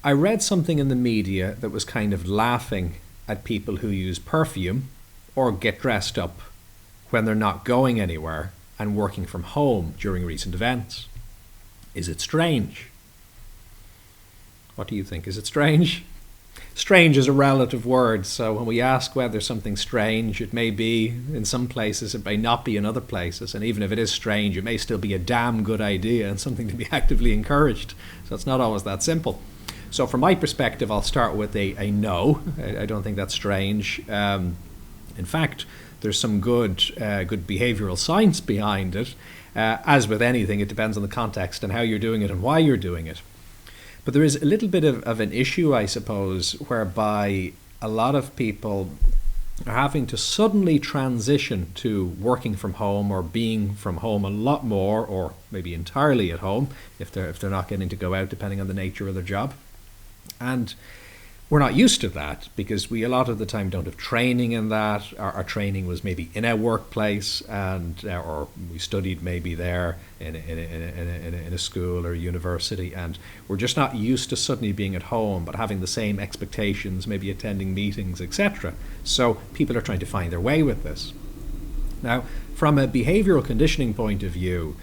I read something in the media that was kind of laughing at people who use perfume or get dressed up when they're not going anywhere and working from home during recent events. Is it strange? What do you think? Is it strange? Strange is a relative word, so when we ask whether something's strange, it may be in some places, it may not be in other places, and even if it is strange, it may still be a damn good idea and something to be actively encouraged. So it's not always that simple. So from my perspective, I'll start with a no. I don't think that's strange. In fact, there's some good behavioral science behind it. As with anything, it depends on the context and how you're doing it and why you're doing it. But there is a little bit of an issue, I suppose, whereby a lot of people are having to suddenly transition to working from home or being from home a lot more, or maybe entirely at home if they're not getting to go out, depending on the nature of their job. And we're not used to that because we a lot of the time don't have training in that. Our training was maybe in a workplace, and or we studied maybe there in a school or a university, and we're just not used to suddenly being at home but having the same expectations, maybe attending meetings, etc. So people are trying to find their way with this. Now, from a behavioral conditioning point of view,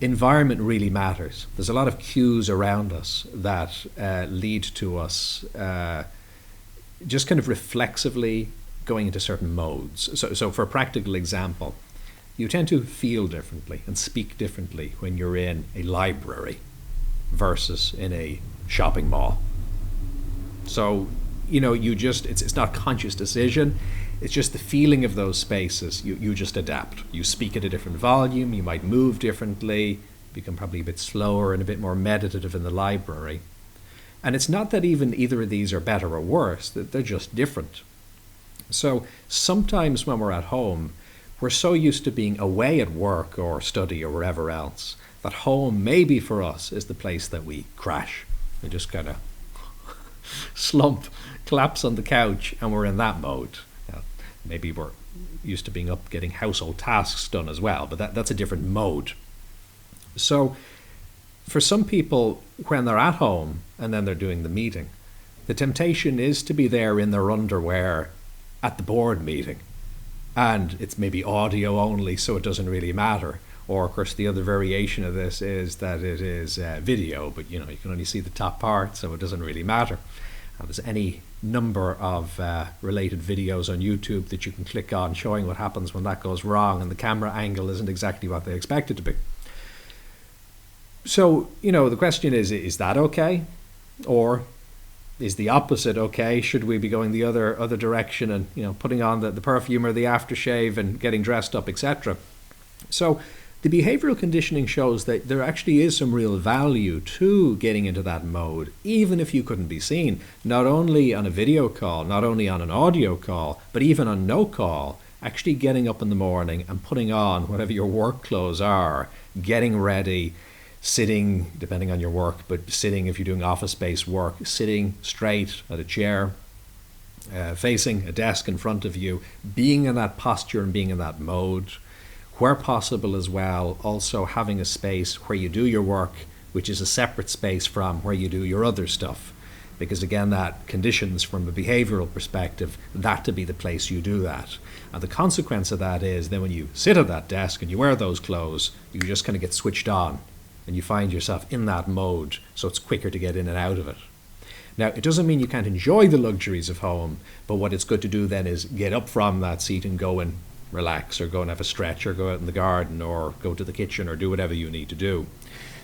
environment really matters. There's a lot of cues around us that lead to us just kind of reflexively going into certain modes. So for a practical example, you tend to feel differently and speak differently when you're in a library versus in a shopping mall. So, it's not a conscious decision. It's just the feeling of those spaces. You just adapt. You speak at a different volume. You might move differently, become probably a bit slower and a bit more meditative in the library. And it's not that even either of these are better or worse. They're just different. So sometimes when we're at home, we're so used to being away at work or study or wherever else that home maybe for us is the place that we crash. We just kind of slump, collapse on the couch, and we're in that mode. Maybe we're used to being up getting household tasks done as well, but that's a different mode. So for some people, when they're at home and then they're doing the meeting, the temptation is to be there in their underwear at the board meeting. And it's maybe audio only, so it doesn't really matter. Or, of course, the other variation of this is that it is video, but you can only see the top part, so it doesn't really matter. There's any number of related videos on YouTube that you can click on showing what happens when that goes wrong and the camera angle isn't exactly what they expect it to be. So, the question is that okay? Or is the opposite okay? Should we be going the other direction and, putting on the perfume or the aftershave and getting dressed up, etc.? So the behavioral conditioning shows that there actually is some real value to getting into that mode, even if you couldn't be seen, not only on a video call, not only on an audio call, but even on no call, actually getting up in the morning and putting on whatever your work clothes are, getting ready, sitting, depending on your work, but sitting if you're doing office-based work, sitting straight at a chair, facing a desk in front of you, being in that posture and being in that mode. Where possible as well, also having a space where you do your work, which is a separate space from where you do your other stuff. Because again, that conditions from a behavioral perspective, that to be the place you do that. And the consequence of that is then when you sit at that desk and you wear those clothes, you just kind of get switched on and you find yourself in that mode, so it's quicker to get in and out of it. Now, it doesn't mean you can't enjoy the luxuries of home, but what it's good to do then is get up from that seat and go and relax, or go and have a stretch, or go out in the garden, or go to the kitchen, or do whatever you need to do.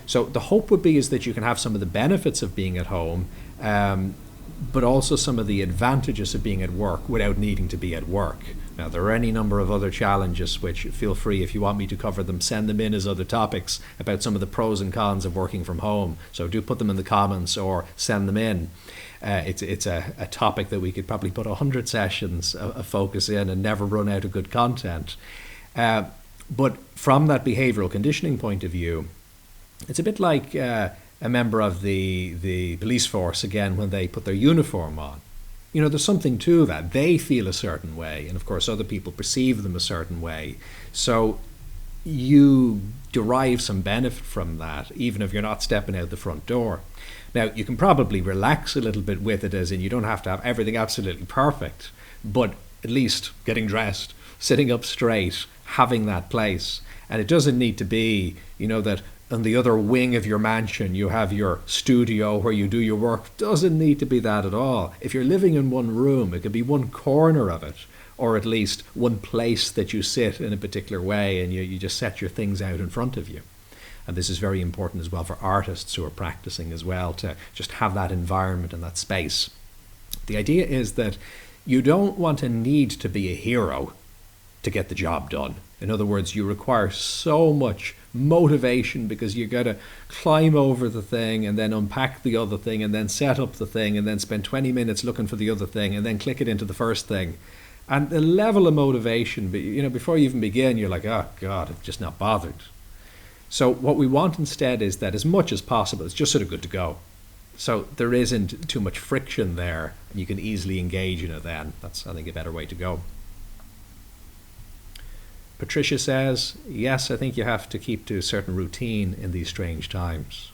So the hope would be is that you can have some of the benefits of being at home, but also some of the advantages of being at work without needing to be at work. Now, there are any number of other challenges which, feel free, if you want me to cover them, send them in as other topics about some of the pros and cons of working from home. So do put them in the comments or send them in. It's a topic that we could probably put 100 sessions of focus in and never run out of good content. But from that behavioral conditioning point of view, it's a bit like a member of the police force, again, when they put their uniform on. There's something to that. They feel a certain way, and of course other people perceive them a certain way. So you derive some benefit from that, even if you're not stepping out the front door. Now, you can probably relax a little bit with it, as in you don't have to have everything absolutely perfect, but at least getting dressed, sitting up straight, having that place. And it doesn't need to be, that on the other wing of your mansion you have your studio where you do your work. Doesn't need to be that at all. If you're living in one room, it could be one corner of it, or at least one place that you sit in a particular way, and you just set your things out in front of you. And this is very important as well for artists who are practicing as well, to just have that environment and that space. The idea is that you don't want to need to be a hero to get the job done. In other words, you require so much motivation because you got to climb over the thing and then unpack the other thing and then set up the thing and then spend 20 minutes looking for the other thing and then click it into the first thing. And the level of motivation, before you even begin, you're like, oh God, I'm just not bothered. So what we want instead is that as much as possible, it's just sort of good to go. So there isn't too much friction there. You can easily engage in it then. That's, I think, a better way to go. Patricia says, yes, I think you have to keep to a certain routine in these strange times.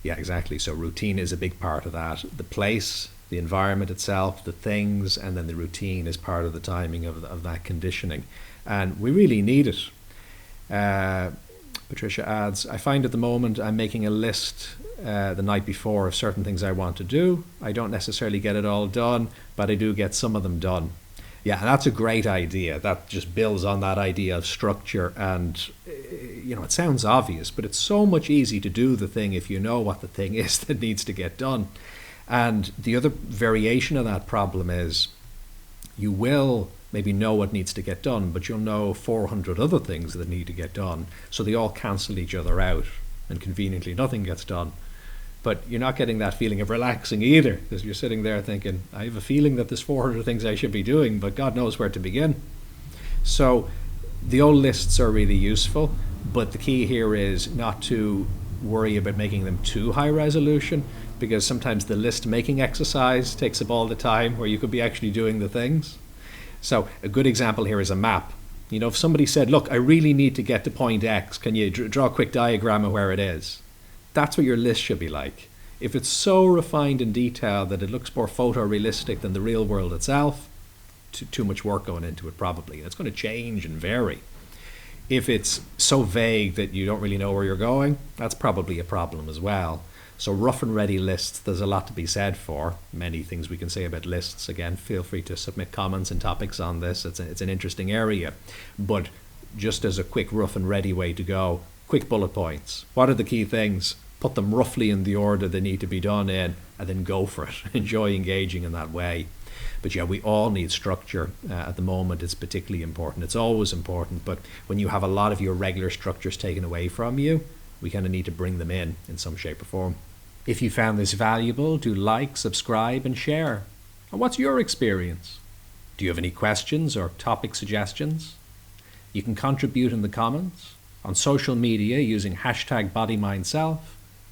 Yeah, exactly. So routine is a big part of that. The place, the environment itself, the things, and then the routine is part of the timing of that conditioning. And we really need it. Patricia adds, I find at the moment I'm making a list the night before of certain things I want to do. I don't necessarily get it all done, but I do get some of them done. Yeah, and that's a great idea. That just builds on that idea of structure. And, it sounds obvious, but it's so much easier to do the thing if you know what the thing is that needs to get done. And the other variation of that problem is you will maybe know what needs to get done, but you'll know 400 other things that need to get done. So they all cancel each other out, and conveniently nothing gets done. But you're not getting that feeling of relaxing either, because you're sitting there thinking, I have a feeling that there's 400 things I should be doing, but God knows where to begin. So the old lists are really useful, but the key here is not to worry about making them too high resolution, because sometimes the list making exercise takes up all the time where you could be actually doing the things. So a good example here is a map. If somebody said, look, I really need to get to point X, can you draw a quick diagram of where it is? That's what your list should be like. If it's so refined and detailed that it looks more photorealistic than the real world itself, too much work going into it probably. It's going to change and vary. If it's so vague that you don't really know where you're going, that's probably a problem as well. So rough and ready lists, there's a lot to be said for. Many things we can say about lists. Again, feel free to submit comments and topics on this. It's an interesting area. But just as a quick rough and ready way to go, quick bullet points. What are the key things? Put them roughly in the order they need to be done in, and then go for it. Enjoy engaging in that way. But yeah, we all need structure. At the moment, it's particularly important. It's always important, but when you have a lot of your regular structures taken away from you, we kind of need to bring them in some shape or form. If you found this valuable, do like, subscribe, and share. And what's your experience? Do you have any questions or topic suggestions? You can contribute in the comments, on social media using #bodymindself,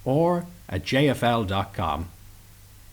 or at jfl.com.